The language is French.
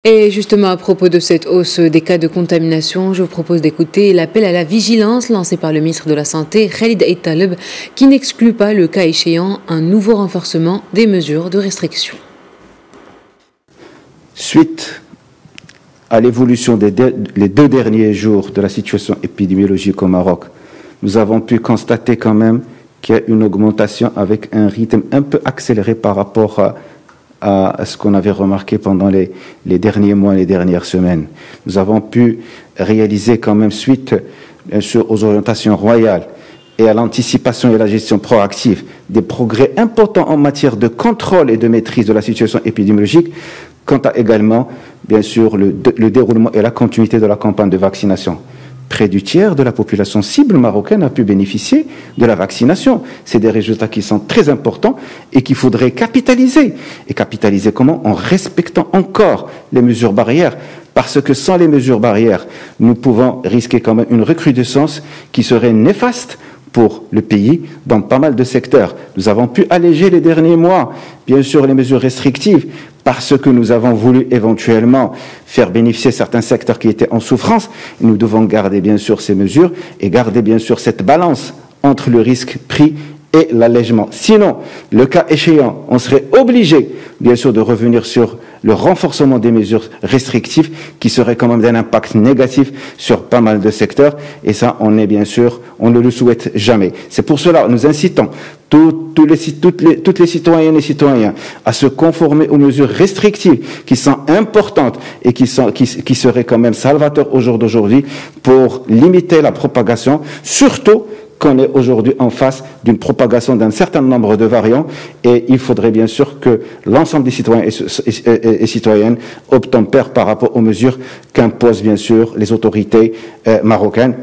Et justement, à propos de cette hausse des cas de contamination, je vous propose d'écouter l'appel à la vigilance lancé par le ministre de la Santé, Khalid Aïd Taleb, qui n'exclut pas, le cas échéant, un nouveau renforcement des mesures de restriction. Suite à l'évolution des deux derniers jours de la situation épidémiologique au Maroc, nous avons pu constater quand même qu'il y a une augmentation avec un rythme un peu accéléré par rapport à ce qu'on avait remarqué pendant les derniers mois, les dernières semaines. Nous avons pu réaliser quand même, suite bien sûr aux orientations royales et à l'anticipation et la gestion proactive, des progrès importants en matière de contrôle et de maîtrise de la situation épidémiologique, quant à également, bien sûr, le déroulement et la continuité de la campagne de vaccination. Près du tiers de la population cible marocaine a pu bénéficier de la vaccination. C'est des résultats qui sont très importants et qu'il faudrait capitaliser. Et capitaliser comment? En respectant encore les mesures barrières. Parce que sans les mesures barrières, nous pouvons risquer quand même une recrudescence qui serait néfaste pour le pays dans pas mal de secteurs. Nous avons pu alléger les derniers mois, bien sûr, les mesures restrictives, parce que nous avons voulu éventuellement faire bénéficier certains secteurs qui étaient en souffrance. Nous devons garder bien sûr ces mesures et garder bien sûr cette balance entre le risque pris et l'allègement. Sinon, le cas échéant, on serait obligé bien sûr de revenir sur le renforcement des mesures restrictives qui serait quand même d'un impact négatif sur pas mal de secteurs, et ça on est bien sûr, on ne le souhaite jamais. C'est pour cela que nous incitons toutes les citoyennes et citoyens à se conformer aux mesures restrictives qui sont importantes et qui seraient quand même salvateurs au jour d'aujourd'hui pour limiter la propagation, surtout qu'on est aujourd'hui en face d'une propagation d'un certain nombre de variants, et il faudrait bien sûr que l'ensemble des citoyens et citoyennes obtempèrent par rapport aux mesures qu'imposent bien sûr les autorités marocaines.